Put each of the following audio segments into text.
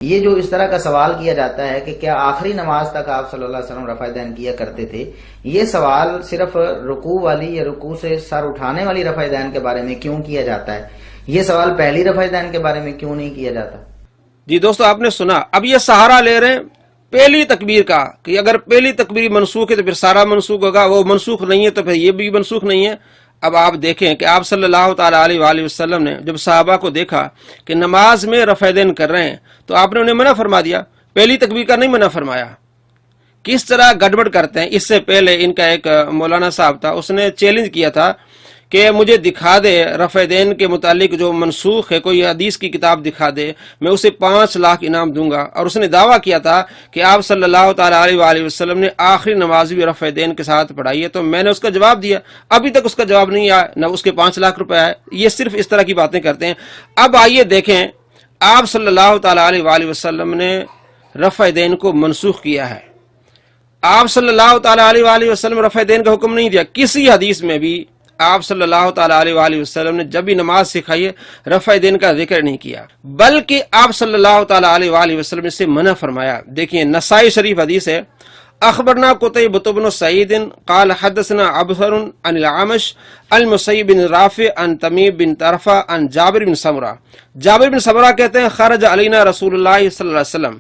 یہ جو اس طرح کا سوال کیا جاتا ہے کہ کیا آخری نماز تک آپ صلی اللہ علیہ وسلم رفع دین کیا کرتے تھے، یہ سوال صرف رکوع والی یا رکوع سے سر اٹھانے والی رفع دین کے بارے میں کیوں کیا جاتا ہے؟ یہ سوال پہلی رفع دین کے بارے میں کیوں نہیں کیا جاتا؟ جی دوستو، آپ نے سنا، اب یہ سہارا لے رہے ہیں پہلی تکبیر کا کہ اگر پہلی تکبیر منسوخ ہے تو پھر سارا منسوخ ہوگا، وہ منسوخ نہیں ہے تو پھر یہ بھی منسوخ نہیں ہے۔ اب آپ دیکھیں کہ آپ صلی اللہ تعالی علیہ وآلہ وسلم نے جب صحابہ کو دیکھا کہ نماز میں رفع دین کر رہے ہیں تو آپ نے انہیں منع فرما دیا، پہلی تکبیر کا نہیں منع فرمایا۔ کس طرح گڑبڑ کرتے ہیں۔ اس سے پہلے ان کا ایک مولانا صاحب تھا، اس نے چیلنج کیا تھا کہ مجھے دکھا دے رفع دین کے متعلق جو منسوخ ہے، کوئی حدیث کی کتاب دکھا دے، میں اسے 5 لاکھ انعام دوں گا۔ اور اس نے دعویٰ کیا تھا کہ آپ صلی اللہ تعالی علیہ وآلہ وسلم نے آخری نماز بھی رفع دین کے ساتھ پڑھائی ہے۔ تو میں نے اس کا جواب دیا، ابھی تک اس کا جواب نہیں آیا، نہ اس کے 5 لاکھ روپے آئے۔ یہ صرف اس طرح کی باتیں کرتے ہیں۔ اب آئیے دیکھیں، آپ صلی اللہ تعالی علیہ وآلہ وسلم نے رفع دین کو منسوخ کیا ہے۔ آپ صلی اللہ تعالی علیہ وآلہ وسلم رفع دین کا حکم نہیں دیا، کسی حدیث میں بھی آپ صلی اللہ تعالی علیہ وآلہ وسلم نے جب بھی نماز سکھائی ہے رفع دین کا ذکر نہیں کیا، بلکہ آپ صلی اللہ تعالی علیہ وآلہ وسلم نے اسے منع فرمایا۔ دیکھیں نسائی شریف حدیث ہے، اخبرنا قتیبۃ بن سعید قال حدثنا ابصر عن العامش المسیب بن رافع عن تمیم بن طرفہ عن جابر بن سمرہ۔ جابر بن سمرہ کہتے ہیں خرج علینا رسول اللہ صلی اللہ علیہ وسلم،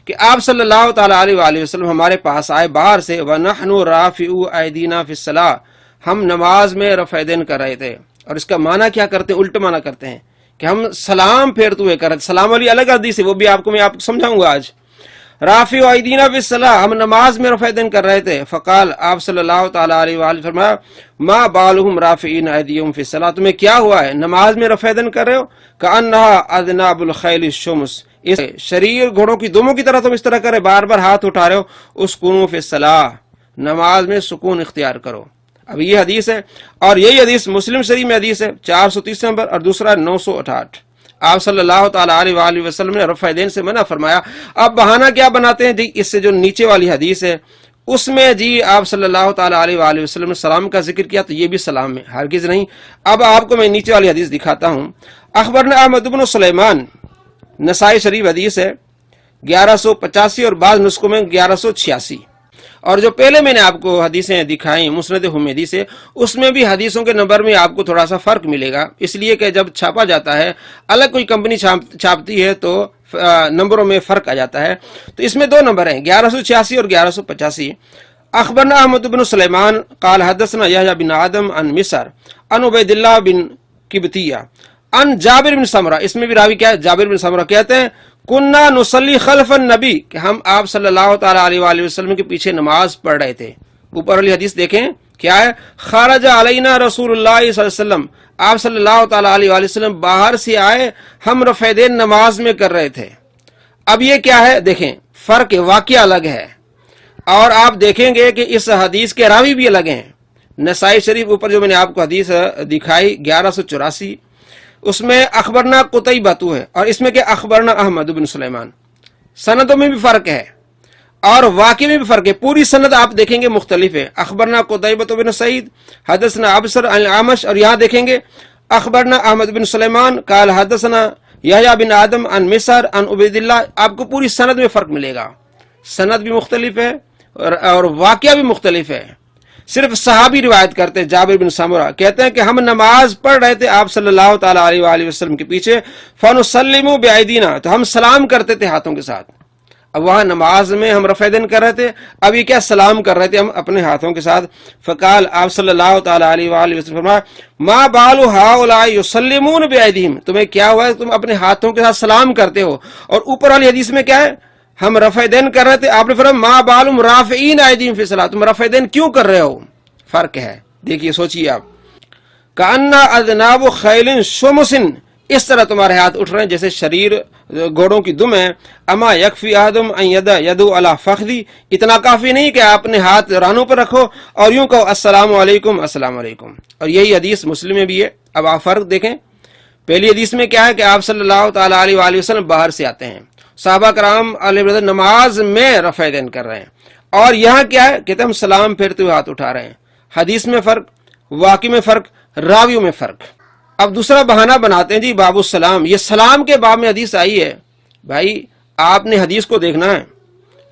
کہ آپ صلی اللہ تعالی علیہ وآلہ وسلم ہمارے پاس آئے باہر سے، ونحن رافعو ایدینا فی الصلاۃ، ہم نماز میں رفع دین کر رہے تھے۔ اور اس کا معنی کیا کرتے ہیں؟ الٹ معنی کرتے ہیں کہ ہم سلام پھیرتے ہوئے کر رہے تھے۔ سلام والی الگ حدیث ہے، وہ بھی آپ کو سمجھاؤں گا آج۔ رافع ایدینا فی الصلاۃ، ہم نماز میں رفع دین کر رہے تھے۔ فقال، آپ صلی اللہ تعالی علیہ وآلہ فرمایا، ما بالہم رافعین ایدیہم فی الصلاۃ، تمہیں کیا ہوا ہے نماز میں رفع دین کر رہے ہو؟ کأنہا اذناب الخیل الشمس، اس شریر گھوڑوں کی دموں کی طرح تم اس طرح کرے، بار بار ہاتھ اٹھا رہے ہو۔ اسکنوا فی الصلاۃ، نماز میں سکون اختیار کرو۔ اب یہ حدیث ہے، اور یہی حدیث مسلم شریف میں حدیث ہے 430 نمبر، اور دوسرا 968۔ آپ صلی اللہ تعالی علیہ وآلہ وسلم نے رفع دین سے منع فرمایا۔ اب بہانہ کیا بناتے ہیں جی؟ اس سے جو نیچے والی حدیث ہے اس میں جی آپ صلی اللہ تعالی علیہ وآلہ وسلم نے سلام کا ذکر کیا، تو یہ بھی سلام میں ہرگز نہیں۔ اب آپ کو میں نیچے والی حدیث دکھاتا ہوں۔ اخبرنا احمد بن سلیمان، نسائی شریف حدیث ہے 1185، اور بعض نسخوں میں 1186۔ اور جو پہلے میں نے آپ کو حدیثیں دکھائیں مسند حمیدی سے، اس میں بھی حدیثوں کے نمبر میں آپ کو تھوڑا سا فرق ملے گا، اس لیے کہ جب چھاپا جاتا ہے، الگ کوئی کمپنی چھاپتی ہے تو نمبروں میں فرق آ جاتا ہے۔ تو اس میں 2 نمبر ہیں، 1186 اور 1185۔ اخبرنا احمد بن سلیمان قال حدثنا یحییٰ بن آدم عن مصر عن عبید اللہ بن قبطیہ عن جابر بن سمرہ۔ اس میں بھی راوی کیا ہے؟ جابر بن سمرہ کہتے ہیں کننا نصلی خلف النبی، کہ ہم آپ صلی اللہ تعالی علیہ وآلہ وسلم کے پیچھے نماز پڑھ رہے تھے۔ اوپر والی حدیث دیکھیں کیا ہے؟ خرج علینا رسول اللہ صلی اللہ علیہ وسلم، آپ صلی اللہ تعالی علیہ وآلہ وسلم باہر سے آئے، ہم رفع دین نماز میں کر رہے تھے۔ اب یہ کیا ہے؟ دیکھیں فرق ہے، واقعہ الگ ہے، اور آپ دیکھیں گے کہ اس حدیث کے راوی بھی الگ ہیں۔ نسائی شریف اوپر جو میں نے آپ کو حدیث دکھائی 1184، اس میں اخبرنا قتیبۃ ہے، اور اس میں کہ اخبرنا احمد بن سلیمان۔ سندوں میں بھی فرق ہے اور واقعے میں بھی فرق ہے، پوری سند آپ دیکھیں گے مختلف ہے۔ اخبرنا قتیبۃ بن سعید حدثنا ابصر عن العامش، اور یہاں دیکھیں گے اخبرنا احمد بن سلیمان قال حدثنا یحییٰ بن آدم عن مصر عن عبید اللہ۔ آپ کو پوری سند میں فرق ملے گا، سند بھی مختلف ہے اور واقعہ بھی مختلف ہے۔ صرف صحابی روایت کرتے ہیں، جابر بن سمرہ کہتے ہیں کہ ہم نماز پڑھ رہے تھے آپ صلی اللہ تعالی علیہ وآلہ وسلم کے پیچھے، فنسلم بأیدینا، تو ہم سلام کرتے تھے ہاتھوں کے ساتھ۔ اب وہاں نماز میں ہم رفع دین کر رہے تھے، اب یہ کیا سلام کر رہے تھے ہم اپنے ہاتھوں کے ساتھ۔ فقال، آپ صلی اللہ تعالی علیہ وآلہ وسلم فرمایا، ما بال ہؤلاء یسلمون بأیدیہم، تمہیں کیا ہوا ہے تم اپنے ہاتھوں کے ساتھ سلام کرتے ہو؟ اور اوپر والی حدیث میں کیا ہے؟ ہم رفع دین کر رہے تھے، آپ نے فرمایا ما بالم رافعین ایدیہم فی الصلاۃ، تم رفع دین کیوں کر رہے ہو؟ فرق ہے، دیکھیے سوچیے آپ۔ کأنّا اذناب خیل شمس، اس طرح تمہارے ہاتھ اٹھ رہے ہیں جیسے شریر گھوڑوں کی دم ہے۔ اما یکفی احدم ان یدعو علی فخذی، اتنا کافی نہیں کہ آپ اپنے ہاتھ رانوں پر رکھو اور یوں کہو السلام علیکم السلام علیکم۔ اور یہی حدیث مسلم میں بھی ہے۔ اب آپ فرق دیکھیں، پہلی حدیث میں کیا ہے کہ آپ صلی اللہ تعالی علیہ وآلہ وسلم باہر سے آتے ہیں، صحابہ کرام علیہ رضوان نماز میں رفع دین کر رہے ہیں، اور یہاں کیا ہے کہتے ہم سلام پھیرتے ہوئے ہاتھ اٹھا رہے ہیں۔ حدیث میں فرق، واقع میں فرق، راویوں میں فرق۔ اب دوسرا بہانہ بناتے ہیں جی باب السلام، یہ سلام کے باب میں حدیث آئی ہے۔ بھائی آپ نے حدیث کو دیکھنا ہے.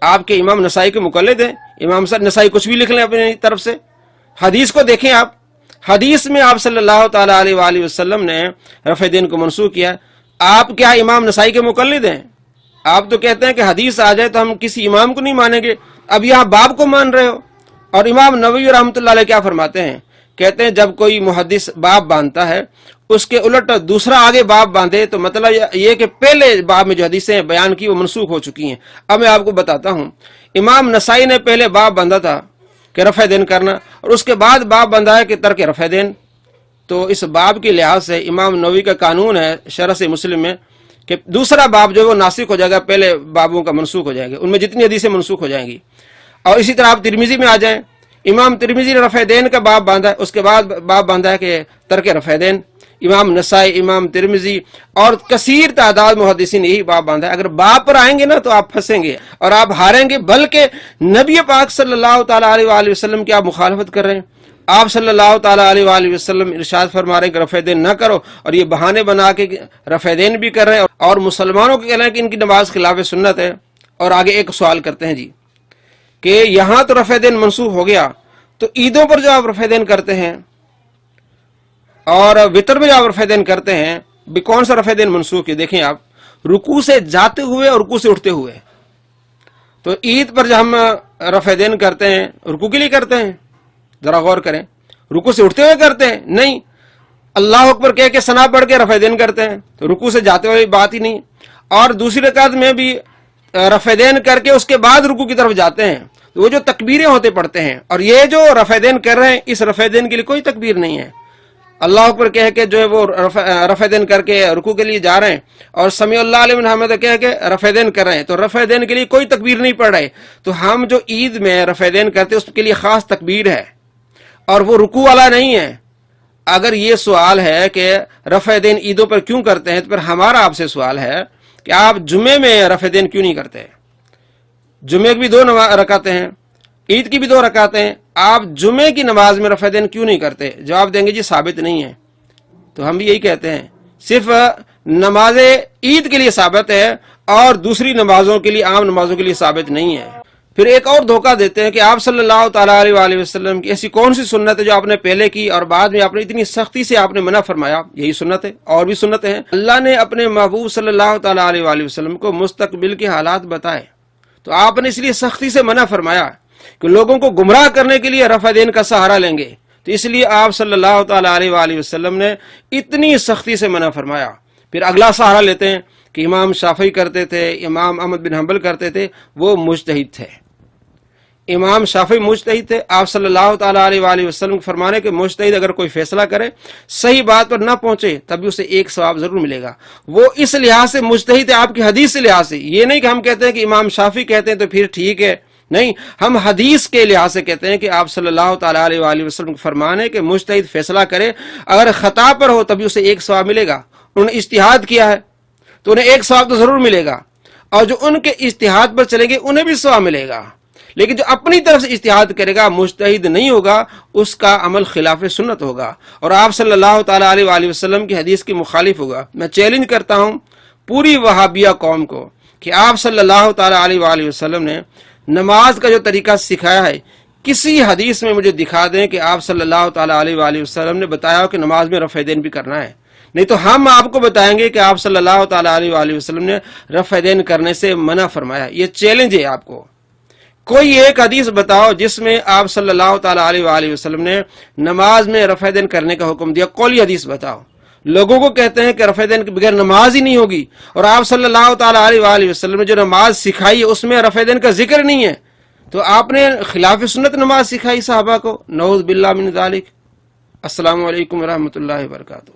آپ کے امام نسائی کے مقلد ہیں, امام نسائی کچھ بھی لکھ لیں اپنی طرف سے, حدیث کو دیکھیں آپ. حدیث میں آپ صلی اللہ تعالی علیہ وآلہ وسلم نے رفع دین کو منسوخ کیا. آپ کیا امام نسائی کے مقلد ہیں؟ آپ تو کہتے ہیں کہ حدیث آ جائے تو ہم کسی امام کو نہیں مانیں گے. اب یہاں باب کو مان رہے ہو. اور امام نووی رحمۃ اللہ علیہ کیا فرماتے ہیں؟ کہتے ہیں جب کوئی محدث باب باندھتا ہے اس کے الٹ دوسرا آگے باب باندھے تو مطلب یہ کہ پہلے باب میں جو حدیثیں بیان کی وہ منسوخ ہو چکی ہیں. اب میں آپ کو بتاتا ہوں, امام نسائی نے پہلے باب باندھا تھا کہ رفع دین کرنا, اور اس کے بعد باب باندھا ہے کہ ترک رفع دین. تو اس باب کے لحاظ سے امام نووی کا قانون ہے شرح سے مسلم میں کہ دوسرا باب جو ہے وہ ناسخ ہو جائے گا, پہلے بابوں کا منسوخ ہو جائے گا, ان میں جتنی حدیثیں منسوخ ہو جائیں گی. اور اسی طرح آپ ترمذی میں آ جائیں, امام ترمذی نے رفع دین کا باب باندھا ہے, اس کے بعد باب باندھا ہے کہ ترک رفع دین. امام نسائی, امام ترمذی اور کثیر تعداد محدثین یہی باب باندھا ہے. اگر باب پر آئیں گے نا تو آپ پھنسیں گے اور آپ ہاریں گے, بلکہ نبی پاک صلی اللہ تعالیٰ علیہ وآلہ وسلم کی آپ مخالفت کر رہے ہیں. آپ صلی اللہ تعالیٰ علیہ وآلہ وسلم ارشاد فرما رہے ہیں کہ رفع دین نہ کرو, اور یہ بہانے بنا کے رفع دین بھی کر رہے ہیں, اور مسلمانوں کو کہہ رہے ہیں کہ ان کی نماز خلاف سنت ہے. اور آگے ایک سوال کرتے ہیں جی کہ یہاں تو رفع دین منسوخ ہو گیا, تو عیدوں پر جو آپ رفع دین کرتے ہیں اور وطر میں جو آپ رفع دین کرتے ہیں, کون سا رفع دین منسوخ ہے؟ دیکھیں آپ, رکوع سے جاتے ہوئے اور رکوع سے اٹھتے ہوئے. تو عید پر جو ہم رفع دین کرتے ہیں رکوع کے لیے کرتے ہیں, ذرا غور کریں, رکوع سے اٹھتے ہوئے کرتے ہیں؟ نہیں, اللہ اکبر کہہ کے ثنا پڑھ کے رفع دین کرتے ہیں, تو رکوع سے جاتے ہوئے بات ہی نہیں. اور دوسری رکعت میں بھی رفع دین کر کے اس کے بعد رکوع کی طرف جاتے ہیں, تو وہ جو تکبیریں ہوتے پڑھتے ہیں, اور یہ جو رفع دین کر رہے ہیں اس رفع دین کے لیے کوئی تکبیر نہیں ہے. اللہ اکبر کہہ کے جو ہے وہ رفع دین کر کے رکوع کے لیے جا رہے ہیں, اور سمیع اللہ لمن حمدہ کہہ کے رفع دین کر رہے ہیں, تو رفع دین کے لیے کوئی تکبیر نہیں پڑھ رہے. تو ہم جو عید میں رفع دین کرتے ہیں اس کے لیے خاص تکبیر ہے, اور وہ رکوع والا نہیں ہے. اگر یہ سوال ہے کہ رفع دین عیدوں پر کیوں کرتے ہیں, تو پھر ہمارا آپ سے سوال ہے کہ آپ جمعے میں رفع دین کیوں نہیں کرتے؟ جمعے کی بھی 2 رکعتیں ہیں, عید کی بھی 2 رکعتیں ہیں, آپ جمعے کی نماز میں رفع دین کیوں نہیں کرتے؟ جواب دیں گے جی ثابت نہیں ہے. تو ہم بھی یہی کہتے ہیں, صرف نماز عید کے لیے ثابت ہے اور دوسری نمازوں کے لیے, عام نمازوں کے لیے ثابت نہیں ہے. پھر ایک اور دھوکہ دیتے ہیں کہ آپ صلی اللہ تعالیٰ علیہ وآلہ وسلم کی ایسی کون سی سنت ہے جو آپ نے پہلے کی اور بعد میں آپ نے اتنی سختی سے آپ نے منع فرمایا؟ یہی سنت ہے, اور بھی سنتیں ہیں. اللہ نے اپنے محبوب صلی اللہ تعالیٰ علیہ وآلہ وسلم کو مستقبل کے حالات بتائے, تو آپ نے اس لیے سختی سے منع فرمایا کہ لوگوں کو گمراہ کرنے کے لیے رفع دین کا سہارا لیں گے, تو اس لیے آپ صلی اللہ تعالیٰ علیہ وآلہ وسلم نے اتنی سختی سے منع فرمایا. پھر اگلا سہارا لیتے ہیں کہ امام شافعی کرتے تھے, امام احمد بن حنبل کرتے تھے, وہ مجتہد تھے. امام شافعی مجتہد تھے, آپ صلی اللہ تعالیٰ علیہ وآلہ وسلم فرمانے کہ مجتہد اگر کوئی فیصلہ کرے صحیح بات پر نہ پہنچے تب بھی اسے ایک ثواب ضرور ملے گا. وہ اس لحاظ سے مجتہد ہے, آپ کی حدیث سے لحاظ سے. یہ نہیں کہ ہم کہتے ہیں کہ امام شافعی کہتے ہیں تو پھر ٹھیک ہے, نہیں, ہم حدیث کے لحاظ سے کہتے ہیں کہ آپ صلی اللہ تعالیٰ علیہ وآلہ وسلم کو فرمانے کہ مجتہد فیصلہ کرے, اگر خطا پر ہو تبھی اسے ایک ثواب ملے گا. انہوں نے اجتہاد کیا ہے تو انہیں ایک ثواب تو ضرور ملے گا, اور جو ان کے اجتہاد پر چلیں گے انہیں بھی ثواب ملے گا. لیکن جو اپنی طرف سے اجتہاد کرے گا, مجتہد نہیں ہوگا, اس کا عمل خلاف سنت ہوگا اور آپ صلی اللہ تعالیٰ علیہ وآلہ وسلم کی حدیث کی مخالف ہوگا. میں چیلنج کرتا ہوں پوری وہابیہ قوم کو کہ آپ صلی اللہ تعالیٰ علیہ وآلہ وسلم نے نماز کا جو طریقہ سکھایا ہے, کسی حدیث میں مجھے دکھا دیں کہ آپ صلی اللہ تعالیٰ علیہ وآلہ وسلم نے بتایا ہو کہ نماز میں رفع دین بھی کرنا ہے. نہیں تو ہم آپ کو بتائیں گے کہ آپ صلی اللہ تعالیٰ علیہ وآلہ وسلم نے رفع دین کرنے سے منع فرمایا. یہ چیلنج ہے آپ کو. کوئی ایک حدیث بتاؤ جس میں آپ صلی اللہ تعالیٰ علیہ وآلہ وسلم نے نماز میں رفع دین کرنے کا حکم دیا. قولی حدیث بتاؤ. لوگوں کو کہتے ہیں کہ رفع دین کے بغیر نماز ہی نہیں ہوگی, اور آپ صلی اللہ تعالیٰ علیہ وآلہ وسلم نے جو نماز سکھائی ہے اس میں رفع دین کا ذکر نہیں ہے, تو آپ نے خلاف سنت نماز سکھائی صحابہ کو. نعوذ باللہ من ذالک. السلام علیکم ورحمۃ اللہ وبرکاتہ.